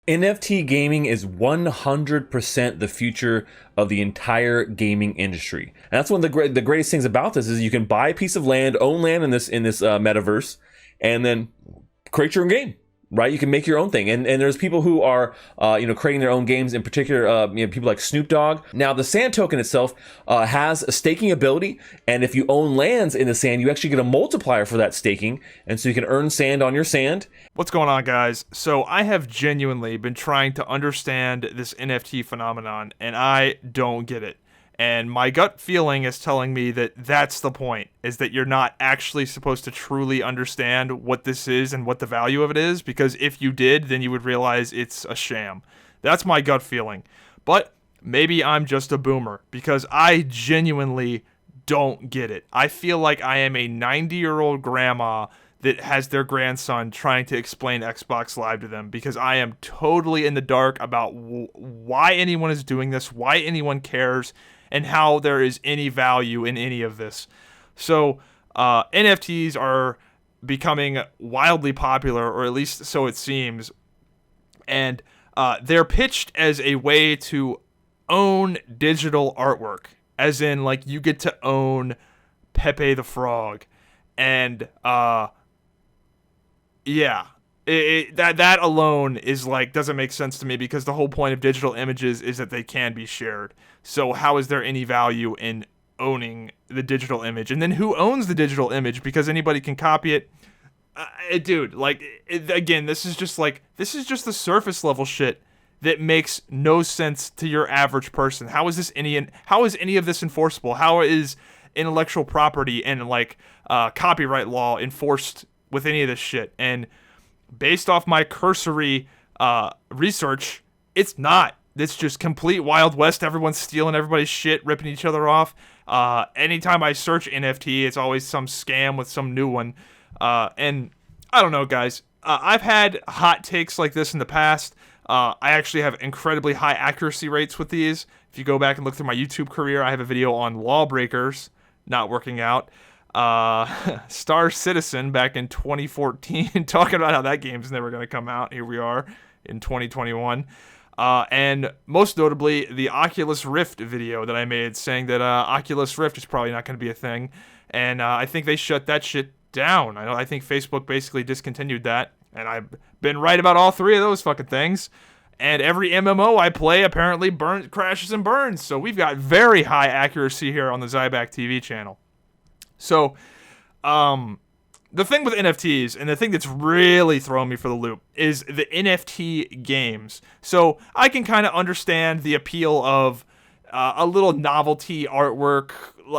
NFT gaming is 100% the future of the entire gaming industry. And that's one of the greatest things about this is you can buy a piece of land, own land in this metaverse, and then create your own game. Right, you can make your own thing, and there's people who are, creating their own games. In particular, people like Snoop Dogg. Now, the sand token itself has a staking ability, and if you own lands in the sand, you actually get a multiplier for that staking, and so you can earn sand on your sand. What's going on, guys? So I have genuinely been trying to understand this NFT phenomenon, and I don't get it. And my gut feeling is telling me that that's the point, is that you're not actually supposed to truly understand what this is and what the value of it is, because if you did, then you would realize it's a sham. That's my gut feeling. But maybe I'm just a boomer, because I genuinely don't get it. I feel like I am a 90-year-old grandma that has their grandson trying to explain Xbox Live to them, because I am totally in the dark about why anyone is doing this, why anyone cares, and how there is any value in any of this. So NFTs are becoming wildly popular, or at least so it seems, and they're pitched as a way to own digital artwork, as in, like, you get to own Pepe the Frog, and that alone is like, doesn't make sense to me, because the whole point of digital images is that they can be shared. So how is there any value in owning the digital image? And then who owns the digital image? Because anybody can copy it. Dude, like, again, this is just the surface level shit that makes no sense to your average person. How is any of this enforceable? How is intellectual property and copyright law enforced with any of this shit? And based off my cursory research, it's not. It's just complete Wild West. Everyone's stealing everybody's shit, ripping each other off. Anytime I search NFT, it's always some scam with some new one. And I don't know, guys. I've had hot takes like this in the past. I actually have incredibly high accuracy rates with these. If you go back and look through my YouTube career, I have a video on Lawbreakers not working out. Star Citizen back in 2014, talking about how that game's never going to come out. Here we are in 2021. And most notably, the Oculus Rift video that I made, saying that Oculus Rift is probably not going to be a thing. And I think they shut that shit down. I think Facebook basically discontinued that. And I've been right about all three of those fucking things. And every MMO I play apparently crashes and burns. So we've got very high accuracy here on the Zyback TV channel. So, the thing with NFTs, and the thing that's really throwing me for the loop, is the NFT games. So I can kind of understand the appeal of a little novelty artwork.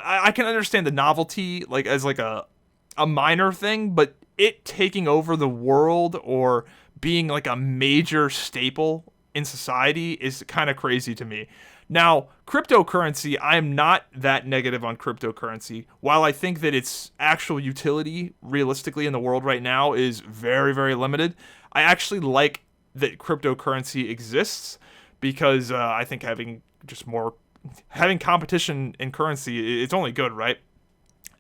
I can understand the novelty as a minor thing, but it taking over the world or being like a major staple in society is kind of crazy to me. Now, cryptocurrency, I am not that negative on cryptocurrency. While I think that its actual utility, realistically, in the world right now is very, very limited, I actually like that cryptocurrency exists, because I think having competition in currency, it's only good, right?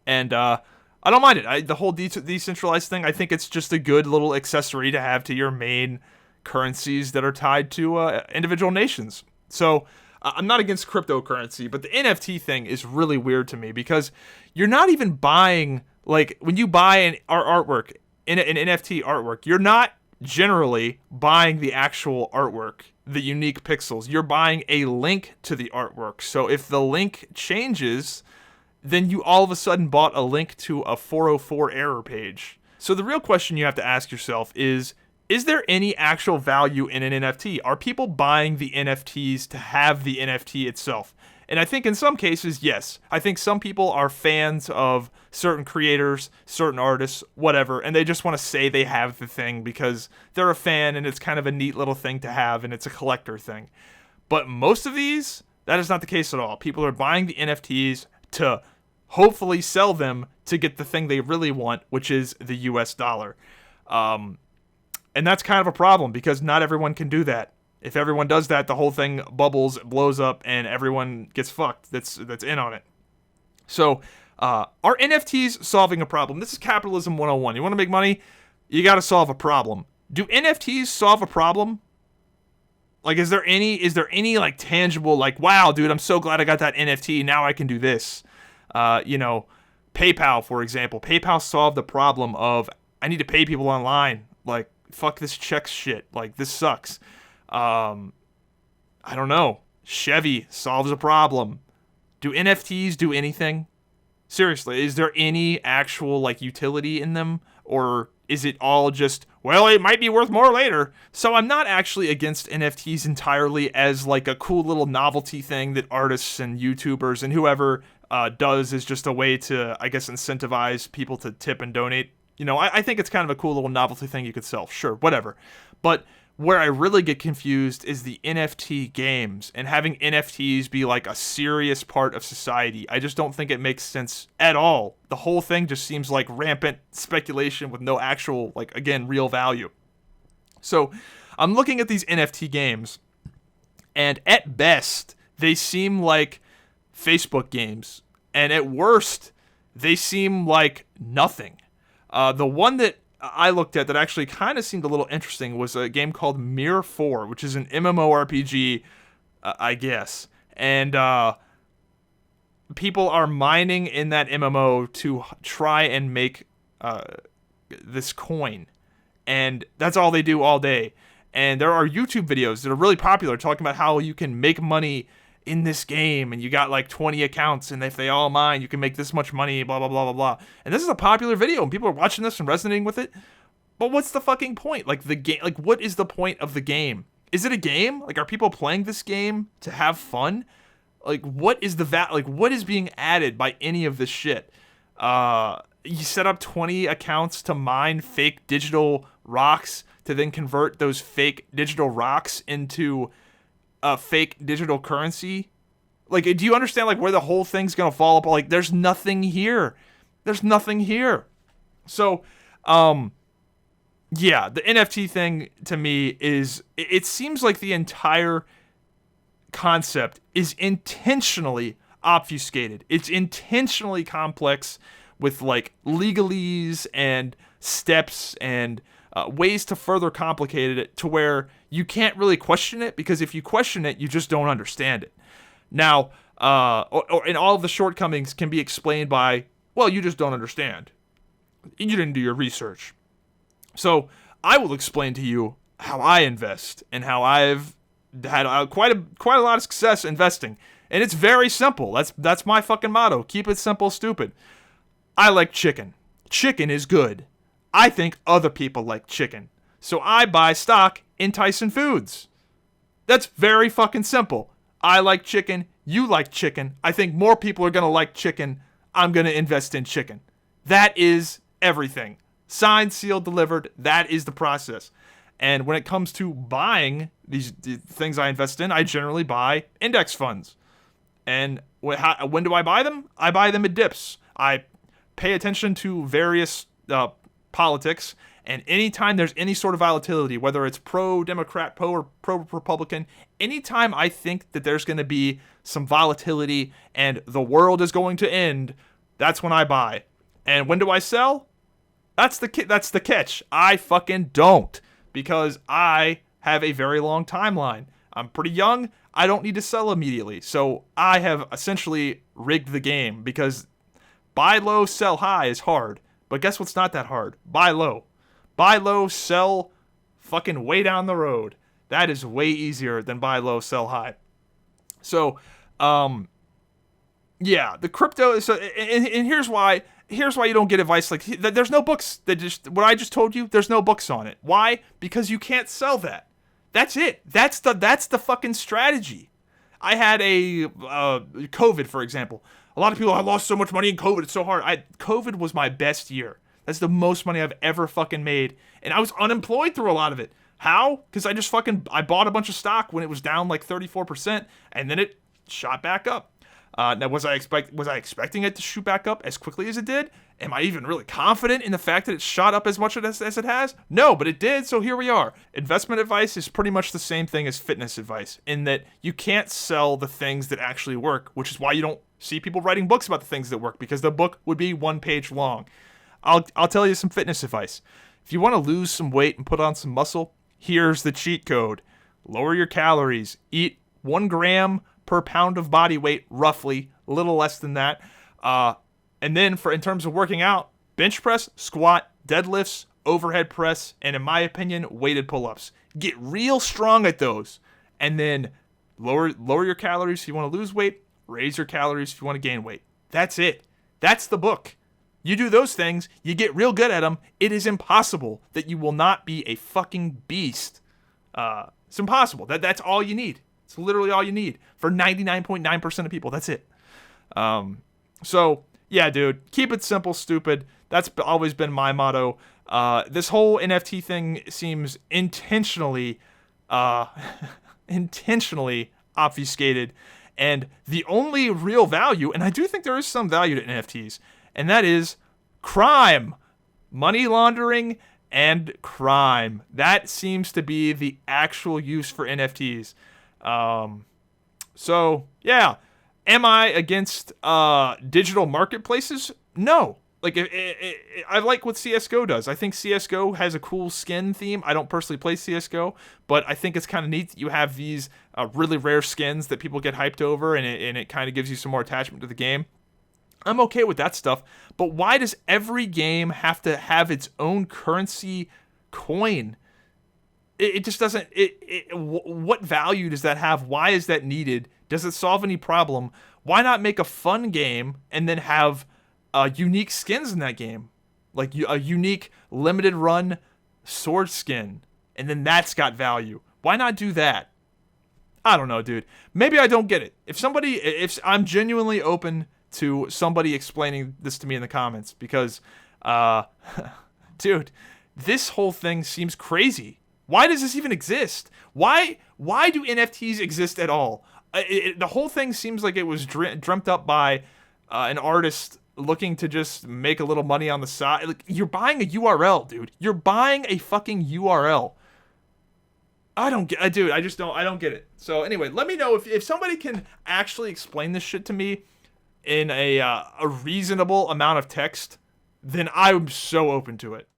And I don't mind it. The whole decentralized thing, I think it's just a good little accessory to have to your main currencies that are tied to individual nations. So I'm not against cryptocurrency, but the NFT thing is really weird to me, because you're not even buying, when you buy an artwork, an NFT artwork, you're not generally buying the actual artwork, the unique pixels. You're buying a link to the artwork. So if the link changes, then you all of a sudden bought a link to a 404 error page. So the real question you have to ask yourself is there any actual value in an NFT? Are people buying the NFTs to have the NFT itself? And I think in some cases, yes. I think some people are fans of certain creators, certain artists, whatever, and they just want to say they have the thing because they're a fan and it's kind of a neat little thing to have and it's a collector thing. But most of these, that is not the case at all. People are buying the NFTs to hopefully sell them to get the thing they really want, which is the US dollar. And that's kind of a problem, because not everyone can do that. If everyone does that, the whole thing bubbles, blows up, and everyone gets fucked that's in on it. So, are NFTs solving a problem? This is Capitalism 101. You want to make money? You got to solve a problem. Do NFTs solve a problem? Like, is there any like tangible, like, wow, dude, I'm so glad I got that NFT. Now I can do this. PayPal, for example. PayPal solved the problem of I need to pay people online. Like, fuck this checks shit. Like, this sucks. I don't know. Chevy solves a problem. Do NFTs do anything? Seriously, is there any actual like utility in them, or is it all just, well, it might be worth more later? So I'm not actually against NFTs entirely as like a cool little novelty thing that artists and YouTubers and whoever does is just a way to, I guess, incentivize people to tip and donate. I think it's kind of a cool little novelty thing you could sell. Sure, whatever. But where I really get confused is the NFT games and having NFTs be like a serious part of society. I just don't think it makes sense at all. The whole thing just seems like rampant speculation with no actual, like, again, real value. So I'm looking at these NFT games, and at best, they seem like Facebook games. And at worst, they seem like nothing. The one that I looked at that actually kind of seemed a little interesting was a game called Mir 4, which is an MMORPG, I guess. And people are mining in that MMO to try and make this coin. And that's all they do all day. And there are YouTube videos that are really popular talking about how you can make money in this game, and you got like 20 accounts, and if they all mine, you can make this much money, blah, blah, blah, blah, blah. And this is a popular video, and people are watching this and resonating with it. But what's the fucking point? Like, the game, like, what is the point of the game? Is it a game? Like, are people playing this game to have fun? Like, what is what is being added by any of this shit? You set up 20 accounts to mine fake digital rocks to then convert those fake digital rocks into a fake digital currency. Like, do you understand like where the whole thing's gonna fall apart? Like, there's nothing here. So, yeah, the NFT thing to me is, it seems like the entire concept is intentionally obfuscated. It's intentionally complex with like legalese and steps and ways to further complicate it to where you can't really question it, because if you question it, you just don't understand it. Now, and all of the shortcomings can be explained by, well, you just don't understand. You didn't do your research. So I will explain to you how I invest and how I've had quite a lot of success investing. And it's very simple. That's my fucking motto. Keep it simple, stupid. I like chicken. Chicken is good. I think other people like chicken. So I buy stock in Tyson Foods. That's very fucking simple. I like chicken. You like chicken. I think more people are going to like chicken. I'm going to invest in chicken. That is everything. Signed, sealed, delivered. That is the process. And when it comes to buying these things I invest in, I generally buy index funds. And when do I buy them? I buy them at dips. I pay attention to various politics, and anytime there's any sort of volatility, whether it's pro-Democrat, pro-Republican, anytime I think that there's going to be some volatility and the world is going to end, that's when I buy. And when do I sell? That's the catch. I fucking don't, because I have a very long timeline. I'm pretty young. I don't need to sell immediately. So I have essentially rigged the game, because buy low, sell high is hard. But guess what's not that hard? Buy low. Buy low, sell fucking way down the road. That is way easier than buy low, sell high. So, yeah, the crypto. So, and here's why you don't get advice like, there's no books that just, what I just told you, there's no books on it. Why? Because you can't sell that. That's it. That's the fucking strategy. I had a COVID, for example. A lot of people, I lost so much money in COVID. It's so hard. COVID was my best year. That's the most money I've ever fucking made. And I was unemployed through a lot of it. How? Because I bought a bunch of stock when it was down like 34%, and then it shot back up. Now, was I expecting it to shoot back up as quickly as it did? Am I even really confident in the fact that it shot up as much as it has? No, but it did, so here we are. Investment advice is pretty much the same thing as fitness advice, in that you can't sell the things that actually work, which is why you don't see people writing books about the things that work, because the book would be 1 page long. I'll tell you some fitness advice. If you want to lose some weight and put on some muscle, here's the cheat code. lower your calories, eat 1 gram per pound of body weight, roughly, a little less than that. And then in terms of working out, bench press, squat, deadlifts, overhead press, and in my opinion, weighted pull-ups. Get real strong at those. And then lower your calories if you want to lose weight, raise your calories if you want to gain weight. That's it. That's the book. You do those things, you get real good at them. It is impossible that you will not be a fucking beast. It's impossible. That's all you need. It's literally all you need for 99.9% of people. That's it. So yeah, dude, keep it simple, stupid. That's always been my motto. This whole NFT thing seems intentionally obfuscated, and the only real value, and I do think there is some value to NFTs, and that is crime, money laundering, and crime. That seems to be the actual use for NFTs. So yeah, am I against digital marketplaces? No. Like, I like what CSGO does. I think CSGO has a cool skin theme. I don't personally play CSGO, but I think it's kind of neat that you have these really rare skins that people get hyped over, and it kind of gives you some more attachment to the game. I'm okay with that stuff, but why does every game have to have its own currency coin? It just doesn't. What value does that have? Why is that needed? Does it solve any problem? Why not make a fun game and then have unique skins in that game, like a unique limited run sword skin, and then that's got value? Why not do that? I don't know, dude. Maybe I don't get it. If I'm genuinely open to somebody explaining this to me in the comments, because, dude, this whole thing seems crazy. Why does this even exist? Why do NFTs exist at all? The whole thing seems like it was dreamt up by an artist looking to just make a little money on the side. Like, you're buying a URL, dude. You're buying a fucking URL. I don't get, dude. I don't get it. So anyway, let me know if somebody can actually explain this shit to me in a reasonable amount of text. Then I'm so open to it.